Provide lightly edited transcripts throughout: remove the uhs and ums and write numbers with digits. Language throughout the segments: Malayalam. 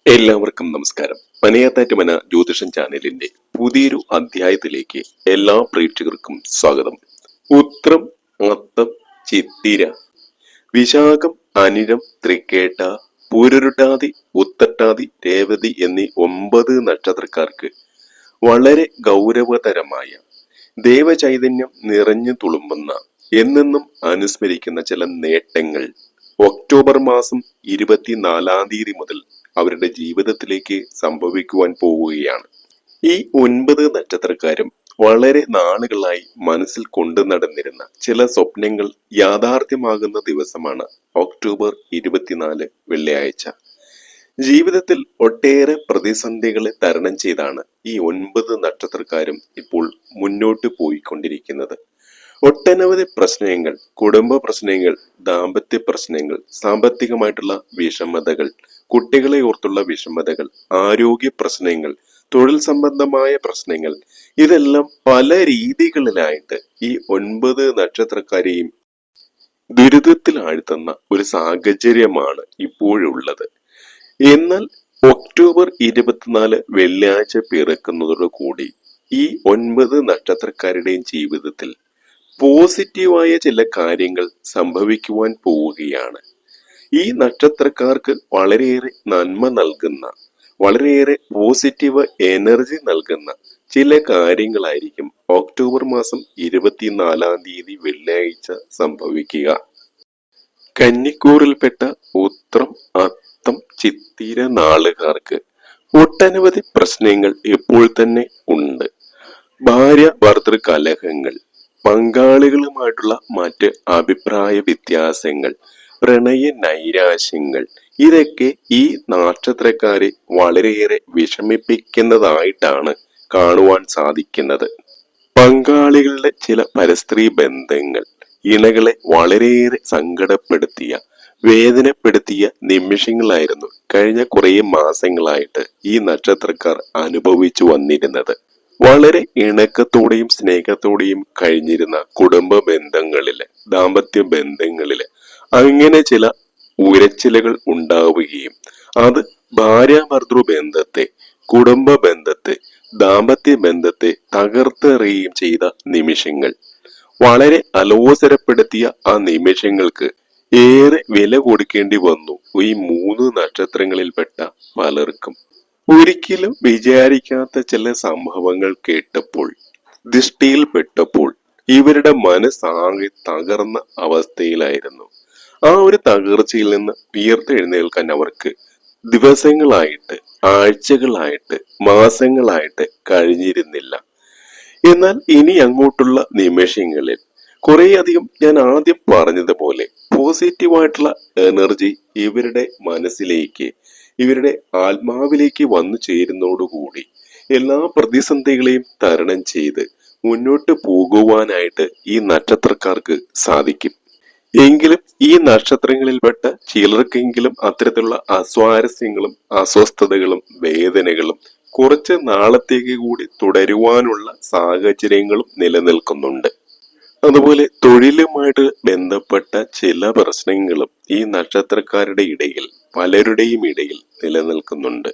എല്ലാവർക്കും നമസ്കാരം. മനയാത്താറ്റുമന ജ്യോതിഷം ചാനലിന്റെ പുതിയൊരു അധ്യായത്തിലേക്ക് എല്ലാ പ്രേക്ഷകർക്കും സ്വാഗതം. ഉത്രം, അത്തം, ചിത്തിര, വിശാഖം, അനിഴം, തൃക്കേട്ട, പൂരുരുട്ടാതി, ഉത്തട്ടാതി, രേവതി എന്നീ 9 നക്ഷത്രക്കാർക്ക് വളരെ ഗൗരവതരമായ ദേവചൈതന്യം നിറഞ്ഞു തുളുമ്പുന്ന എന്നെന്നും അനുസ്മരിക്കുന്ന ചില നേട്ടങ്ങൾ ഒക്ടോബർ മാസം 24 തീയതി മുതൽ അവരുടെ ജീവിതത്തിലേക്ക് സംഭവിക്കുവാൻ പോവുകയാണ്. ഈ 9 നക്ഷത്രക്കാരും വളരെ നാളുകളായി മനസ്സിൽ കൊണ്ടു നടന്നിരുന്ന ചില സ്വപ്നങ്ങൾ യാഥാർത്ഥ്യമാകുന്ന ദിവസമാണ് ഒക്ടോബർ 24 വെള്ളിയാഴ്ച. ജീവിതത്തിൽ ഒട്ടേറെ പ്രതിസന്ധികളെ തരണം ചെയ്താണ് ഈ 9 നക്ഷത്രക്കാരും ഇപ്പോൾ മുന്നോട്ട് പോയിക്കൊണ്ടിരിക്കുന്നത്. ഒട്ടനവധി പ്രശ്നങ്ങൾ, കുടുംബ പ്രശ്നങ്ങൾ, ദാമ്പത്യ പ്രശ്നങ്ങൾ, സാമ്പത്തികമായിട്ടുള്ള വിഷമതകൾ, കുട്ടികളെ ഓർത്തുള്ള വിഷമതകൾ, ആരോഗ്യ പ്രശ്നങ്ങൾ, തൊഴിൽ സംബന്ധമായ പ്രശ്നങ്ങൾ, ഇതെല്ലാം പല രീതികളിലായിട്ട് ഈ 9 നക്ഷത്രക്കാരെയും ദുരിതത്തിൽ ആഴ്ത്തുന്ന ഒരു സാഹചര്യമാണ് ഇപ്പോഴുള്ളത്. എന്നാൽ ഒക്ടോബർ 24 വെള്ളിയാഴ്ച പിറക്കുന്നതോടുകൂടി ഈ 9 നക്ഷത്രക്കാരുടെയും ജീവിതത്തിൽ പോസിറ്റീവായ ചില കാര്യങ്ങൾ സംഭവിക്കുവാൻ പോവുകയാണ്. ഈ നക്ഷത്രക്കാർക്ക് വളരെയേറെ നന്മ നൽകുന്ന, വളരെയേറെ പോസിറ്റീവ് എനർജി നൽകുന്ന ചില കാര്യങ്ങളായിരിക്കും ഒക്ടോബർ മാസം 24 തീയതി വെള്ളിയാഴ്ച സംഭവിക്കുക. കന്നിക്കൂറിൽപ്പെട്ട ഉത്രം, അത്തം, ചിത്തിര നാളുകാർക്ക് ഒട്ടനവധി പ്രശ്നങ്ങൾ ഇപ്പോൾ തന്നെ ഉണ്ട്. ഭാര്യ ഭർതൃ കലഹങ്ങൾ, പങ്കാളികളുമായിട്ടുള്ള മറ്റ് അഭിപ്രായ വ്യത്യാസങ്ങൾ, പ്രണയ നൈരാശ്യങ്ങൾ, ഇതൊക്കെ ഈ നക്ഷത്രക്കാരെ വളരെയേറെ വിഷമിപ്പിക്കുന്നതായിട്ടാണ് കാണുവാൻ സാധിക്കുന്നത്. പങ്കാളികളുടെ ചില പരസ്ത്രീ ബന്ധങ്ങൾ ഇണകളെ വളരെയേറെ സങ്കടപ്പെടുത്തിയ, വേദനപ്പെടുത്തിയ നിമിഷങ്ങളായിരുന്നു കഴിഞ്ഞ കുറേ മാസങ്ങളായിട്ട് ഈ നക്ഷത്രക്കാർ അനുഭവിച്ചു വന്നിരുന്നത്. വളരെ ഇണക്കത്തോടെയും സ്നേഹത്തോടെയും കഴിഞ്ഞിരുന്ന കുടുംബ ബന്ധങ്ങളില്, ദാമ്പത്യ ബന്ധങ്ങളില് അങ്ങനെ ചില ഉരച്ചിലുകൾ ഉണ്ടാവുകയും അത് ഭാര്യാഭർതൃ ബന്ധത്തെ, കുടുംബ ബന്ധത്തെ, ദാമ്പത്യ ബന്ധത്തെ തകർത്തെറിയുകയും ചെയ്ത നിമിഷങ്ങൾ, വളരെ അലോസരപ്പെടുത്തിയ ആ നിമിഷങ്ങൾക്ക് ഏറെ വില കൊടുക്കേണ്ടി വന്നു ഈ 3 നക്ഷത്രങ്ങളിൽപ്പെട്ട പലർക്കും. ഒരിക്കലും വിചാരിക്കാത്ത ചില സംഭവങ്ങൾ കേട്ടപ്പോൾ, ദൃഷ്ടിയിൽപ്പെട്ടപ്പോൾ ഇവരുടെ മനസ്സാകെ തകർന്ന അവസ്ഥയിലായിരുന്നു. ആ ഒരു തകർച്ചയിൽ നിന്ന് ഉയർത്തെഴുന്നേൽക്കാൻ അവർക്ക് ദിവസങ്ങളായിട്ട്, ആഴ്ചകളായിട്ട്, മാസങ്ങളായിട്ട് കഴിഞ്ഞിരുന്നില്ല. എന്നാൽ ഇനി അങ്ങോട്ടുള്ള നിമിഷങ്ങളിൽ കുറേയധികം ഞാൻ ആദ്യം പറഞ്ഞതുപോലെ പോസിറ്റീവായിട്ടുള്ള എനർജി ഇവരുടെ മനസ്സിലേക്ക്, ഇവരുടെ ആത്മാവിലേക്ക് വന്നു ചേരുന്നതോടുകൂടി എല്ലാ പ്രതിസന്ധികളെയും തരണം ചെയ്ത് മുന്നോട്ട് പോകുവാനായിട്ട് ഈ നക്ഷത്രക്കാർക്ക് സാധിക്കും. എങ്കിലും ഈ നക്ഷത്രങ്ങളിൽപ്പെട്ട ചിലർക്കെങ്കിലും അത്തരത്തിലുള്ള അസ്വാരസ്യങ്ങളും അസ്വസ്ഥതകളും വേദനകളും കുറച്ച് നാളത്തേക്ക് കൂടി തുടരുവാനുള്ള സാഹചര്യങ്ങളും നിലനിൽക്കുന്നുണ്ട്. അതുപോലെ തൊഴിലുമായിട്ട് ബന്ധപ്പെട്ട ചില പ്രശ്നങ്ങളും ഈ നക്ഷത്രക്കാരുടെ ഇടയിൽ, പലരുടെയും ഇടയിൽ നിലനിൽക്കുന്നുണ്ട്.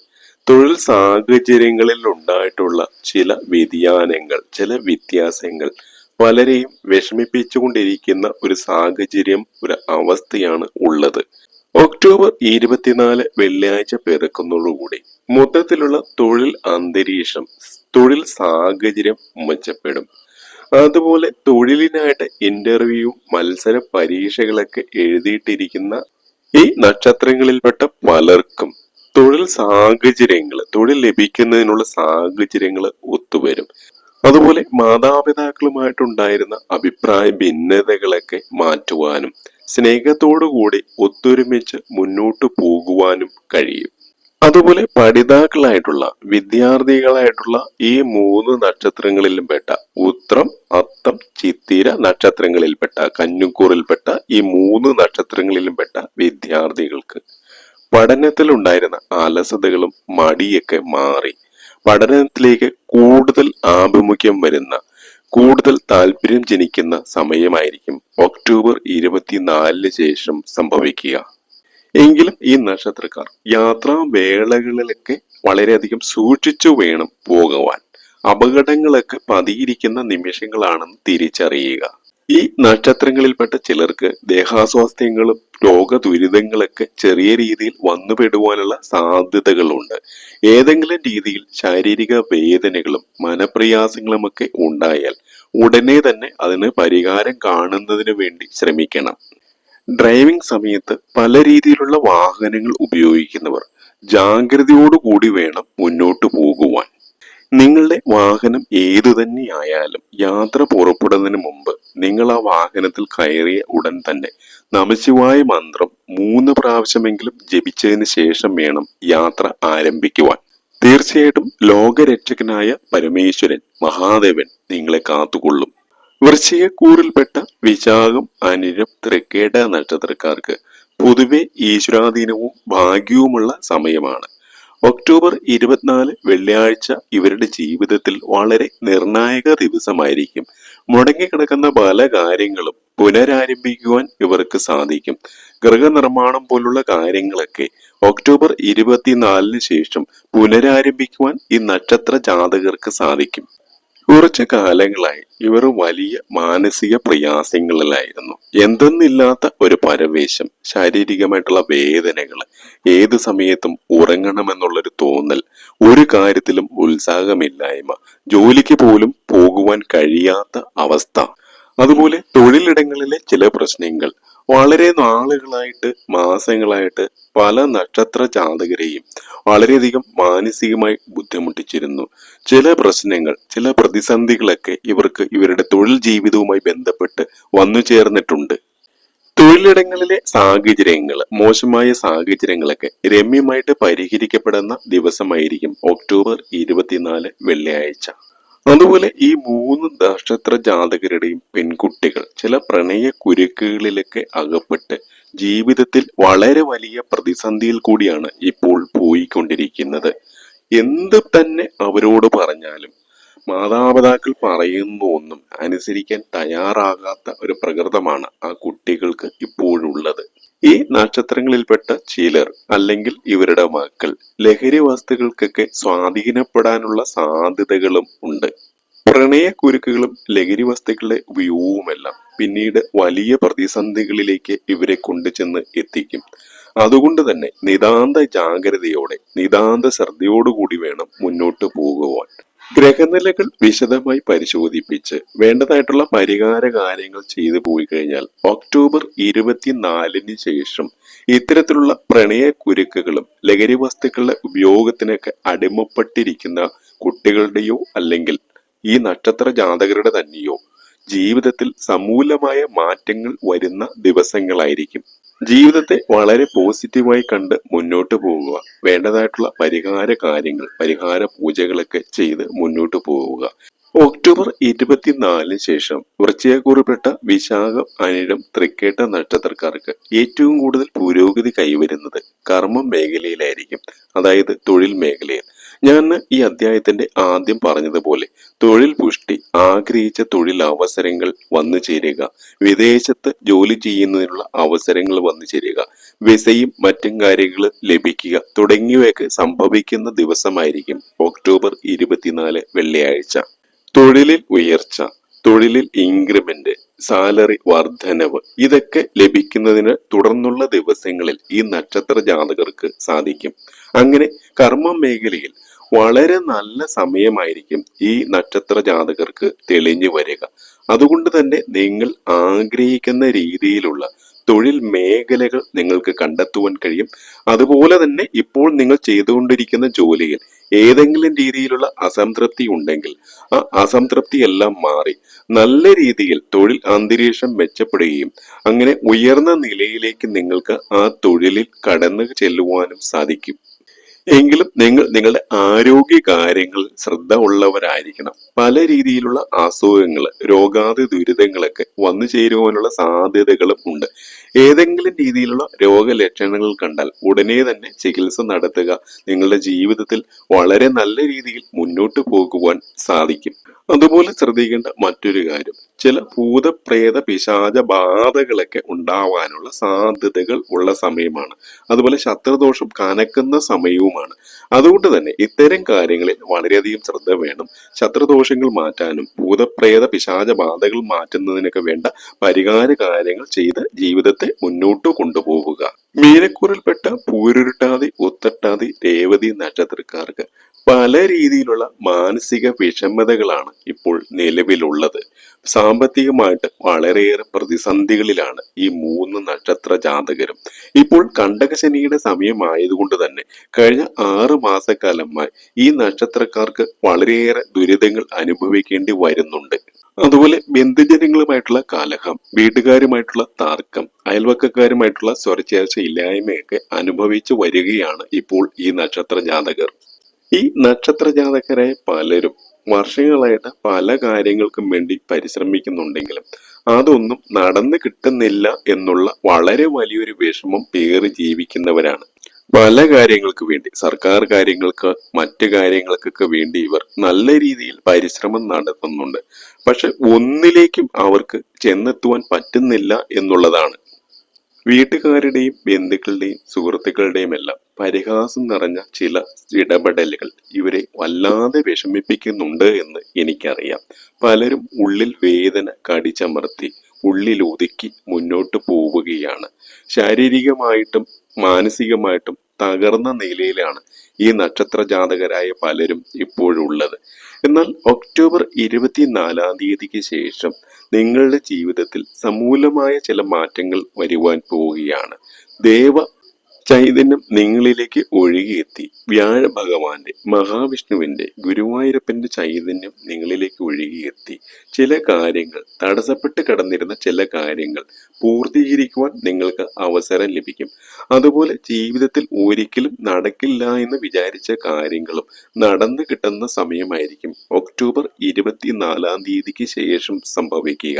തൊഴിൽ സാഹചര്യങ്ങളിൽ ഉണ്ടായിട്ടുള്ള ചില വ്യതിയാനങ്ങൾ, ചില വ്യത്യാസങ്ങൾ പലരെയും വിഷമിപ്പിച്ചുകൊണ്ടിരിക്കുന്ന ഒരു സാഹചര്യം, ഒരു അവസ്ഥയാണ് ഉള്ളത്. ഒക്ടോബർ 24 വെള്ളിയാഴ്ച പിറക്കുന്നതോടുകൂടി മൊത്തത്തിലുള്ള തൊഴിൽ അന്തരീക്ഷം, തൊഴിൽ സാഹചര്യം മെച്ചപ്പെടും. അതുപോലെ തൊഴിലിനായിട്ട് ഇന്റർവ്യൂ, മത്സര പരീക്ഷകളൊക്കെ എഴുതിയിട്ടിരിക്കുന്ന ഈ നക്ഷത്രങ്ങളിൽപ്പെട്ട പലർക്കും തൊഴിൽ സാഹചര്യങ്ങൾ, തൊഴിൽ ലഭിക്കുന്നതിനുള്ള സാഹചര്യങ്ങൾ ഒത്തുവരും. അതുപോലെ മാതാപിതാക്കളുമായിട്ടുണ്ടായിരുന്ന അഭിപ്രായ ഭിന്നതകളൊക്കെ മാറ്റുവാനും സ്നേഹത്തോടുകൂടി ഒത്തൊരുമിച്ച് മുന്നോട്ട് പോകുവാനും കഴിയും. അതുപോലെ പഠിതാക്കളായിട്ടുള്ള, വിദ്യാർത്ഥികളായിട്ടുള്ള ഈ 3 നക്ഷത്രങ്ങളിലും പെട്ട ഉത്രം, അത്തം, ചിത്തിര നക്ഷത്രങ്ങളിൽപ്പെട്ട, കന്നിക്കൂറിൽപ്പെട്ട ഈ 3 നക്ഷത്രങ്ങളിലും പെട്ട വിദ്യാർത്ഥികൾക്ക് പഠനത്തിൽ ഉണ്ടായിരുന്ന അലസതകളും മടിയൊക്കെ മാറി പഠനത്തിലേക്ക് കൂടുതൽ ആഭിമുഖ്യം വരുന്ന, കൂടുതൽ താല്പര്യം ജനിക്കുന്ന സമയമായിരിക്കും ഒക്ടോബർ 24 ശേഷം സംഭവിക്കുക. എങ്കിലും ഈ നക്ഷത്രക്കാർ യാത്രാ വേളകളിലൊക്കെ വളരെയധികം സൂക്ഷിച്ചു വേണം പോകുവാൻ. അപകടങ്ങളൊക്കെ പതിയിരിക്കുന്ന നിമിഷങ്ങളാണെന്ന് തിരിച്ചറിയുക. ഈ നക്ഷത്രങ്ങളിൽപ്പെട്ട ചിലർക്ക് ദേഹാസ്വാസ്ഥ്യങ്ങളും രോഗദുരിതങ്ങളൊക്കെ ചെറിയ രീതിയിൽ വന്നുപെടുവാനുള്ള സാധ്യതകളുണ്ട്. ഏതെങ്കിലും രീതിയിൽ ശാരീരിക വേദനകളും മനപ്രയാസങ്ങളുമൊക്കെ ഉണ്ടായാൽ ഉടനെ തന്നെ അതിന് പരിഹാരം കാണുന്നതിന് വേണ്ടി ശ്രമിക്കണം. ഡ്രൈവിംഗ് സമയത്ത് പല രീതിയിലുള്ള വാഹനങ്ങൾ ഉപയോഗിക്കുന്നവർ ജാഗ്രതയോടുകൂടി വേണം മുന്നോട്ട് പോകുവാൻ. നിങ്ങളുടെ വാഹനം ഏതു തന്നെയായാലും യാത്ര പുറപ്പെടുന്നതിന് മുമ്പ് നിങ്ങൾ ആ വാഹനത്തിൽ കയറിയ ഉടൻ തന്നെ നമഃശിവായ മന്ത്രം 3 പ്രാവശ്യമെങ്കിലും ജപിച്ചതിന് ശേഷം വേണം യാത്ര ആരംഭിക്കുവാൻ. തീർച്ചയായിട്ടും ലോകരക്ഷകനായ പരമേശ്വരൻ മഹാദേവൻ നിങ്ങളെ കാത്തുകൊള്ളും. വൃശ്ചികക്കൂറിൽപ്പെട്ട വിശാഖം, അനിഴം, തൃക്കേട്ട നക്ഷത്രക്കാർക്ക് പൊതുവെ ഈശ്വരാധീനവും ഭാഗ്യവുമുള്ള സമയമാണ്. ഒക്ടോബർ 24 വെള്ളിയാഴ്ച ഇവരുടെ ജീവിതത്തിൽ വളരെ നിർണായക ദിവസമായിരിക്കും. മുടങ്ങിക്കിടക്കുന്ന പല കാര്യങ്ങളും പുനരാരംഭിക്കുവാൻ ഇവർക്ക് സാധിക്കും. ഗൃഹനിർമ്മാണം പോലുള്ള കാര്യങ്ങളൊക്കെ ഒക്ടോബർ 24 ശേഷം പുനരാരംഭിക്കുവാൻ ഈ നക്ഷത്ര ജാതകർക്ക് സാധിക്കും. കുറച്ചു കാലങ്ങളായി ഇവർ വലിയ മാനസിക പ്രയാസങ്ങളിലായിരുന്നു. എന്തെന്നില്ലാത്ത ഒരു പരവേശം, ശാരീരികമായിട്ടുള്ള വേദനകൾ, ഏത് സമയത്തും ഉറങ്ങണമെന്നുള്ളൊരു തോന്നൽ, ഒരു കാര്യത്തിലും ഉത്സാഹമില്ലായ്മ, ജോലിക്ക് പോലും പോകുവാൻ കഴിയാത്ത അവസ്ഥ, അതുപോലെ തൊഴിലിടങ്ങളിലെ ചില പ്രശ്നങ്ങൾ വളരെ നാളുകളായിട്ട്, മാസങ്ങളായിട്ട് പല നക്ഷത്ര ജാതകരെയും വളരെയധികം മാനസികമായി ബുദ്ധിമുട്ടിച്ചിരുന്നു. ചില പ്രശ്നങ്ങൾ, ചില പ്രതിസന്ധികളൊക്കെ ഇവർക്ക് ഇവരുടെ തൊഴിൽ ജീവിതവുമായി ബന്ധപ്പെട്ട് വന്നു ചേർന്നിട്ടുണ്ട്. തൊഴിലിടങ്ങളിലെ സാഹചര്യങ്ങൾ, മോശമായ സാഹചര്യങ്ങളൊക്കെ രമ്യമായിട്ട് പരിഹരിക്കപ്പെടുന്ന ദിവസമായിരിക്കും ഒക്ടോബർ 24 വെള്ളിയാഴ്ച. അതുപോലെ ഈ 3 നക്ഷത്ര ജാതകരുടെയും പെൺകുട്ടികൾ ചില പ്രണയ കുരുക്കുകളിലൊക്കെ അകപ്പെട്ട് ജീവിതത്തിൽ വളരെ വലിയ പ്രതിസന്ധിയിൽ കൂടിയാണ് ഇപ്പോൾ പോയിക്കൊണ്ടിരിക്കുന്നത്. എന്ത് തന്നെ അവരോട് പറഞ്ഞാലും മാതാപിതാക്കൾ പറയുന്ന ഒന്നും അനുസരിക്കാൻ തയ്യാറാകാത്ത ഒരു പ്രകൃതമാണ് ആ കുട്ടികൾക്ക് ഇപ്പോഴുള്ളത്. ഈ നക്ഷത്രങ്ങളിൽപ്പെട്ട ചിലർ അല്ലെങ്കിൽ ഇവരുടെ മക്കൾ ലഹരി വസ്തുക്കൾക്കൊക്കെ സ്വാധീനപ്പെടാനുള്ള സാധ്യതകളും ഉണ്ട്. പ്രണയക്കുരുക്കുകളും ലഹരി വസ്തുക്കളുടെ ഉപയോഗവുമെല്ലാം പിന്നീട് വലിയ പ്രതിസന്ധികളിലേക്ക് ഇവരെ കൊണ്ടുചെന്ന് എത്തിക്കും. അതുകൊണ്ട് തന്നെ നിതാന്ത ജാഗ്രതയോടെ, നിതാന്ത ശ്രദ്ധയോടുകൂടി വേണം മുന്നോട്ട് പോകുവാൻ. ഗ്രഹനിലകൾ വിശദമായി പരിശോധിപ്പിച്ച് വേണ്ടതായിട്ടുള്ള പരിഹാര കാര്യങ്ങൾ ചെയ്തു പോയി കഴിഞ്ഞാൽ ഒക്ടോബർ 24 ശേഷം ഇത്തരത്തിലുള്ള പ്രണയ കുരുക്കുകളും ലഹരി വസ്തുക്കളുടെ ഉപയോഗത്തിനൊക്കെ അടിമപ്പെട്ടിരിക്കുന്ന കുട്ടികളുടെയോ അല്ലെങ്കിൽ ഈ നക്ഷത്ര ജാതകരുടെ തന്നെയോ ജീവിതത്തിൽ സമൂലമായ മാറ്റങ്ങൾ വരുന്ന ദിവസങ്ങളായിരിക്കും. ജീവിതത്തെ വളരെ പോസിറ്റീവായി കണ്ട് മുന്നോട്ട് പോവുക, വേണ്ടതായിട്ടുള്ള പരിഹാര കാര്യങ്ങൾ, പരിഹാര പൂജകളൊക്കെ ചെയ്ത് മുന്നോട്ട് പോവുക. ഒക്ടോബർ 24 ശേഷം വൃശ്ചികക്കൂറിൽപ്പെട്ട വിശാഖം, അനിഴം, തൃക്കേട്ട നക്ഷത്രക്കാർക്ക് ഏറ്റവും കൂടുതൽ പുരോഗതി കൈവരുന്നത് കർമ്മ മേഖലയിലായിരിക്കും, അതായത് തൊഴിൽ മേഖലയിൽ. ഞാൻ ഈ അധ്യായത്തിന്റെ ആദ്യം പറഞ്ഞതുപോലെ തൊഴിൽ പുഷ്ടി, ആഗ്രഹിച്ച തൊഴിൽ അവസരങ്ങൾ വന്നു ചേരുക, വിദേശത്ത് ജോലി ചെയ്യുന്നതിനുള്ള അവസരങ്ങൾ വന്നു ചേരുക, വിസയും മറ്റും കാര്യങ്ങൾ ലഭിക്കുക തുടങ്ങിയവയൊക്കെ സംഭവിക്കുന്ന ദിവസമായിരിക്കും ഒക്ടോബർ 24 വെള്ളിയാഴ്ച. തൊഴിലിൽ ഉയർച്ച, തൊഴിലിൽ ഇൻക്രിമെന്റ്, സാലറി വർധനവ് ഇതൊക്കെ ലഭിക്കുന്നതിന് തുടർന്നുള്ള ദിവസങ്ങളിൽ ഈ നക്ഷത്ര ജാതകർക്ക് സാധിക്കും. അങ്ങനെ കർമ്മ മേഖലയിൽ വളരെ നല്ല സമയമായിരിക്കും ഈ നക്ഷത്ര ജാതകർക്ക് തെളിഞ്ഞു വരിക. അതുകൊണ്ട് തന്നെ നിങ്ങൾ ആഗ്രഹിക്കുന്ന രീതിയിലുള്ള തൊഴിൽ മേഖലകൾ നിങ്ങൾക്ക് കണ്ടെത്തുവാൻ കഴിയും. അതുപോലെ തന്നെ ഇപ്പോൾ നിങ്ങൾ ചെയ്തുകൊണ്ടിരിക്കുന്ന ജോലിയിൽ ഏതെങ്കിലും രീതിയിലുള്ള അസംതൃപ്തി ഉണ്ടെങ്കിൽ ആ അസംതൃപ്തി എല്ലാം മാറി നല്ല രീതിയിൽ തൊഴിൽ അന്തരീക്ഷം മെച്ചപ്പെടുകയും അങ്ങനെ ഉയർന്ന നിലയിലേക്ക് നിങ്ങൾക്ക് ആ തൊഴിലിൽ കടന്നു ചെല്ലുവാനും സാധിക്കും. എങ്കിലും നിങ്ങൾ നിങ്ങളുടെ ആരോഗ്യ കാര്യങ്ങളിൽ ശ്രദ്ധ ഉള്ളവരായിരിക്കണം. പല രീതിയിലുള്ള അസുഖങ്ങൾ, രോഗാതി ദുരിതങ്ങളൊക്കെ വന്നു ചേരുവാനുള്ള സാധ്യതകളും ഉണ്ട്. ഏതെങ്കിലും രീതിയിലുള്ള രോഗലക്ഷണങ്ങൾ കണ്ടാൽ ഉടനെ തന്നെ ചികിത്സ നടത്തുക നിങ്ങളുടെ ജീവിതത്തിൽ വളരെ നല്ല രീതിയിൽ മുന്നോട്ട് പോകുവാൻ സാധിക്കും. അതുപോലെ ശ്രദ്ധിക്കേണ്ട മറ്റൊരു കാര്യം, ചില ഭൂതപ്രേത പിശാച ബാധകളൊക്കെ ഉണ്ടാവാനുള്ള സാധ്യതകൾ ഉള്ള സമയമാണ്. അതുപോലെ ശത്രുദോഷം കനക്കുന്ന സമയവുമാണ്. അതുകൊണ്ട് തന്നെ ഇത്തരം കാര്യങ്ങളിൽ വളരെയധികം ശ്രദ്ധ വേണം. ശത്രുദോഷങ്ങൾ മാറ്റാനും ഭൂതപ്രേത പിശാച ബാധകൾ മാറ്റുന്നതിനൊക്കെ വേണ്ട പരിഹാര കാര്യങ്ങൾ ചെയ്ത് ജീവിതത്തെ മുന്നോട്ട് കൊണ്ടുപോവുക. മീനക്കൂറിൽപ്പെട്ട പൂരുരുട്ടാതി, ഉത്രട്ടാതി, രേവതി നക്ഷത്രക്കാർക്ക് പല രീതിയിലുള്ള മാനസിക വിഷമതകളാണ് ഇപ്പോൾ നിലവിലുള്ളത്. സാമ്പത്തികമായിട്ട് വളരെയേറെ പ്രതിസന്ധികളിലാണ് ഈ 3 നക്ഷത്ര ജാതകരും. ഇപ്പോൾ കണ്ടകശനിയുടെ സമയമായതുകൊണ്ട് തന്നെ കഴിഞ്ഞ 6 മാസക്കാലമായി ഈ നക്ഷത്രക്കാർക്ക് വളരെയേറെ ദുരിതങ്ങൾ അനുഭവിക്കേണ്ടി വരുന്നുണ്ട്. അതുപോലെ ബന്ധുജനങ്ങളുമായിട്ടുള്ള കലഹം, വീട്ടുകാരുമായിട്ടുള്ള തർക്കം, അയൽവക്കക്കാരുമായിട്ടുള്ള സ്വരച്ചേർച്ച ഇല്ലായ്മയൊക്കെ അനുഭവിച്ചു വരികയാണ് ഇപ്പോൾ ഈ നക്ഷത്ര ജാതകർ. ഈ നക്ഷത്ര ജാതകരായ പലരും വർഷങ്ങളായിട്ട് പല കാര്യങ്ങൾക്കും വേണ്ടി പരിശ്രമിക്കുന്നുണ്ടെങ്കിലും അതൊന്നും നടന്നു കിട്ടുന്നില്ല എന്നുള്ള വളരെ വലിയൊരു വിഷമം പേറി ജീവിക്കുന്നവരാണ്. പല കാര്യങ്ങൾക്ക് വേണ്ടി, സർക്കാർ കാര്യങ്ങൾക്ക്, മറ്റു കാര്യങ്ങൾക്കൊക്കെ വേണ്ടി ഇവർ നല്ല രീതിയിൽ പരിശ്രമം നടത്തുന്നുണ്ട്. പക്ഷെ ഒന്നിലേക്കും അവർക്ക് ചെന്നെത്തുവാൻ പറ്റുന്നില്ല എന്നുള്ളതാണ്. വീട്ടുകാരുടെയും ബന്ധുക്കളുടെയും സുഹൃത്തുക്കളുടെയും എല്ലാം പരിഹാസം നിറഞ്ഞ ചില ഇടപെടലുകൾ ഇവരെ വല്ലാതെ വിഷമിപ്പിക്കുന്നുണ്ട് എന്ന് എനിക്കറിയാം. പലരും ഉള്ളിൽ വേദന കടിച്ചമർത്തി ഉള്ളിലൊതുക്കി മുന്നോട്ട് പോവുകയാണ്. ശാരീരികമായിട്ടും മാനസികമായിട്ടും തകർന്ന നിലയിലാണ് ഈ നക്ഷത്ര ജാതകരായ പലരും ഇപ്പോഴുള്ളത്. എന്നാൽ ഒക്ടോബർ 24-ാം തീയതിക്ക് ശേഷം നിങ്ങളുടെ ജീവിതത്തിൽ സമൂലമായ ചില മാറ്റങ്ങൾ വരുവാൻ പോവുകയാണ്. ദേവ ചൈതന്യം നിങ്ങളിലേക്ക് ഒഴുകിയെത്തി വ്യാഴ ഭഗവാന്റെ, മഹാവിഷ്ണുവിന്റെ, ഗുരുവായൂരപ്പന്റെ ചൈതന്യം നിങ്ങളിലേക്ക് ഒഴുകിയെത്തി ചില കാര്യങ്ങൾ, തടസ്സപ്പെട്ട് കിടന്നിരുന്ന ചില കാര്യങ്ങൾ പൂർത്തീകരിക്കുവാൻ നിങ്ങൾക്ക് അവസരം ലഭിക്കും. അതുപോലെ ജീവിതത്തിൽ ഒരിക്കലും നടക്കില്ല എന്ന് വിചാരിച്ച കാര്യങ്ങളും നടന്നു കിട്ടുന്ന സമയമായിരിക്കും ഒക്ടോബർ 24-ാം തീയതിക്ക് ശേഷം സംഭവിക്കുക.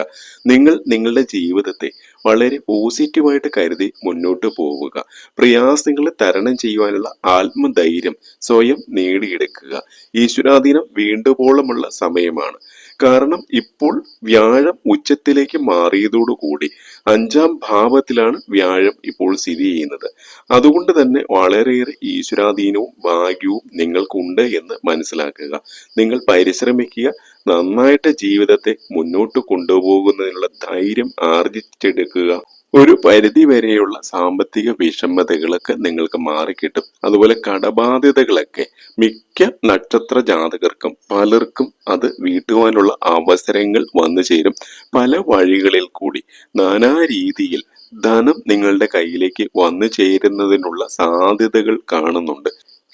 നിങ്ങൾ നിങ്ങളുടെ ജീവിതത്തെ വളരെ പോസിറ്റീവായിട്ട് കരുതി മുന്നോട്ട് പോവുക. പ്രയാസങ്ങളെ തരണം ചെയ്യുവാനുള്ള ആത്മധൈര്യം സ്വയം നേടിയെടുക്കുക. ഈശ്വരാധീനം വീണ്ടുപോളമുള്ള സമയമാണ്. കാരണം ഇപ്പോൾ വ്യാഴം ഉച്ചത്തിലേക്ക് മാറിയതോടുകൂടി 5-ാം ഭാവത്തിലാണ് വ്യാഴം ഇപ്പോൾ സ്ഥിതി ചെയ്യുന്നത്. അതുകൊണ്ട് തന്നെ വളരെയേറെ ഈശ്വരാധീനവും ഭാഗ്യവും നിങ്ങൾക്കുണ്ട് എന്ന് മനസ്സിലാക്കുക. നിങ്ങൾ പരിശ്രമിക്കുക. നന്നായിട്ട് ജീവിതത്തെ മുന്നോട്ട് കൊണ്ടുപോകുന്നതിനുള്ള ധൈര്യം ആർജിച്ചെടുക്കുക. ഒരു പരിധി വരെയുള്ള സാമ്പത്തിക വിഷമതകളൊക്കെ നിങ്ങൾക്ക് മാറിക്കിട്ടും. അതുപോലെ കടബാധ്യതകളൊക്കെ മിക്ക നക്ഷത്ര ജാതകർക്കും പലർക്കും അത് വീട്ടുവാനുള്ള അവസരങ്ങൾ വന്നു ചേരും. പല വഴികളിൽ കൂടി നാനാ രീതിയിൽ ധനം നിങ്ങളുടെ കയ്യിലേക്ക് വന്നു ചേരുന്നതിനുള്ള സാധ്യതകൾ കാണുന്നുണ്ട്.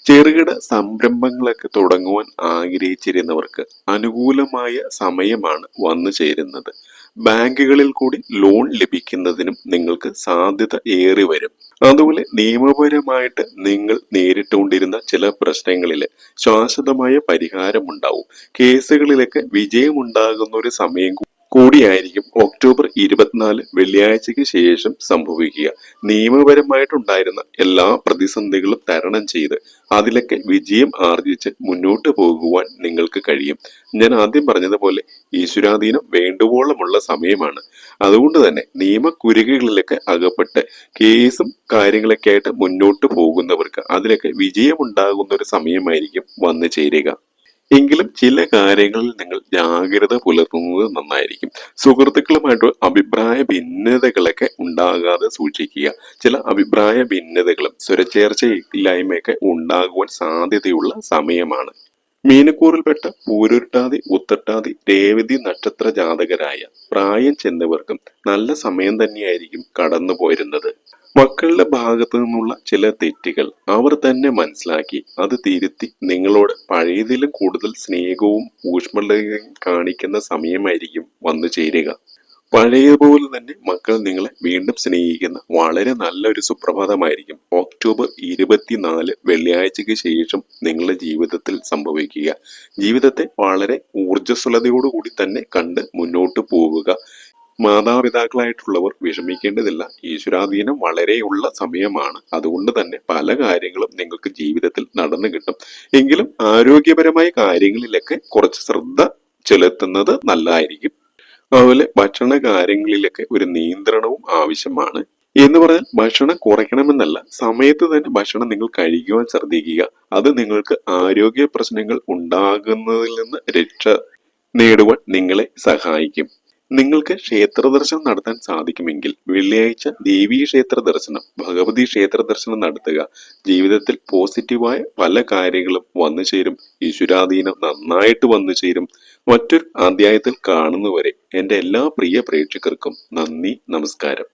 ചെറുകിട സംരംഭങ്ങളൊക്കെ തുടങ്ങുവാൻ ആഗ്രഹിച്ചിരുന്നവർക്ക് അനുകൂലമായ സമയമാണ് വന്നു ചേരുന്നത്. ബാങ്കുകളിൽ കൂടി ലോൺ ലഭിക്കുന്നതിനും നിങ്ങൾക്ക് സാധ്യത ഏറി വരും. അതുപോലെ നിയമപരമായിട്ട് നിങ്ങൾ നേരിട്ടുകൊണ്ടിരുന്ന ചില പ്രശ്നങ്ങളിൽ ശാശ്വതമായ പരിഹാരമുണ്ടാവും. കേസുകളിലൊക്കെ വിജയമുണ്ടാകുന്ന ഒരു സമയം കൂടിയായിരിക്കും ഒക്ടോബർ 24 വെള്ളിയാഴ്ചയ്ക്ക് ശേഷം സംഭവിക്കുക. നിയമപരമായിട്ടുണ്ടായിരുന്ന എല്ലാ പ്രതിസന്ധികളും തരണം ചെയ്ത് അതിലൊക്കെ വിജയം ആർജിച്ച് മുന്നോട്ട് പോകുവാൻ നിങ്ങൾക്ക് കഴിയും. ഞാൻ ആദ്യം പറഞ്ഞതുപോലെ ഈശ്വരാധീനം വേണ്ടുവോളമുള്ള സമയമാണ്. അതുകൊണ്ട് തന്നെ നിയമക്കുരുക്കുകളിലൊക്കെ അകപ്പെട്ട് കേസും കാര്യങ്ങളൊക്കെ ആയിട്ട് മുന്നോട്ട് പോകുന്നവർക്ക് അതിലൊക്കെ വിജയമുണ്ടാകുന്ന ഒരു സമയമായിരിക്കും വന്നു ചേരുക. എങ്കിലും ചില കാര്യങ്ങളിൽ നിങ്ങൾ ജാഗ്രത പുലർത്തുന്നത് നന്നായിരിക്കും. സുഹൃത്തുക്കളുമായിട്ട് അഭിപ്രായ ഭിന്നതകളൊക്കെ ഉണ്ടാകാതെ സൂക്ഷിക്കുക. ചില അഭിപ്രായ ഭിന്നതകളും സ്വരച്ചേർച്ചയില്ലായ്മയൊക്കെ ഉണ്ടാകുവാൻ സാധ്യതയുള്ള സമയമാണ്. മീനക്കൂറിൽപ്പെട്ട പൂരുരുട്ടാതി, ഉത്രട്ടാതി, രേവതി നക്ഷത്ര ജാതകരായ പ്രായം ചെന്നവർക്കും നല്ല സമയം തന്നെയായിരിക്കും കടന്നു പോരുന്നത്. മക്കളുടെ ഭാഗത്തു നിന്നുള്ള ചില തെറ്റുകൾ അവർ തന്നെ മനസ്സിലാക്കി അത് തിരുത്തി നിങ്ങളോട് പഴയതിലും കൂടുതൽ സ്നേഹവും ഊഷ്മളതയും കാണിക്കുന്ന സമയമായിരിക്കും വന്നു ചേരുക. പഴയതുപോലെ തന്നെ മക്കൾ നിങ്ങളെ വീണ്ടും സ്നേഹിക്കുന്ന വളരെ നല്ലൊരു സുപ്രഭാതമായിരിക്കും ഒക്ടോബർ 24 വെള്ളിയാഴ്ചയ്ക്ക് ശേഷം നിങ്ങളുടെ ജീവിതത്തിൽ സംഭവിക്കുക. ജീവിതത്തെ വളരെ ഊർജ്ജസ്വലതയോടുകൂടി തന്നെ കണ്ട് മുന്നോട്ട് പോവുക. മാതാപിതാക്കളായിട്ടുള്ളവർ വിഷമിക്കേണ്ടതില്ല. ഈശ്വരാധീനം വളരെയുള്ള സമയമാണ്. അതുകൊണ്ട് തന്നെ പല കാര്യങ്ങളും നിങ്ങൾക്ക് ജീവിതത്തിൽ നടന്നു കിട്ടും. എങ്കിലും ആരോഗ്യപരമായ കാര്യങ്ങളിലൊക്കെ കുറച്ച് ശ്രദ്ധ ചെലുത്തുന്നത് നല്ലതായിരിക്കും. അതുപോലെ ഭക്ഷണ കാര്യങ്ങളിലൊക്കെ ഒരു നിയന്ത്രണവും ആവശ്യമാണ്. എന്ന് പറഞ്ഞാൽ ഭക്ഷണം കുറയ്ക്കണമെന്നല്ല, സമയത്ത് തന്നെ ഭക്ഷണം നിങ്ങൾ കഴിക്കുവാൻ ശ്രദ്ധിക്കുക. അത് നിങ്ങൾക്ക് ആരോഗ്യ പ്രശ്നങ്ങൾ ഉണ്ടാകുന്നതിൽ നിന്ന് രക്ഷ നേടുവാൻ നിങ്ങളെ സഹായിക്കും. നിങ്ങൾക്ക് ക്ഷേത്ര ദർശനം നടത്താൻ സാധിക്കുമെങ്കിൽ വെള്ളിയാഴ്ച ദേവീ ക്ഷേത്ര ദർശനം, ഭഗവതി ക്ഷേത്ര ദർശനം നടത്തുക. ജീവിതത്തിൽ പോസിറ്റീവായ പല കാര്യങ്ങളും വന്നു ചേരും. ഈശ്വരാധീനം നന്നായിട്ട് വന്നു ചേരും. മറ്റൊരു അധ്യായത്തിൽ കാണുന്നവരെ എൻ്റെ എല്ലാ പ്രിയ പ്രേക്ഷകർക്കും നന്ദി, നമസ്കാരം.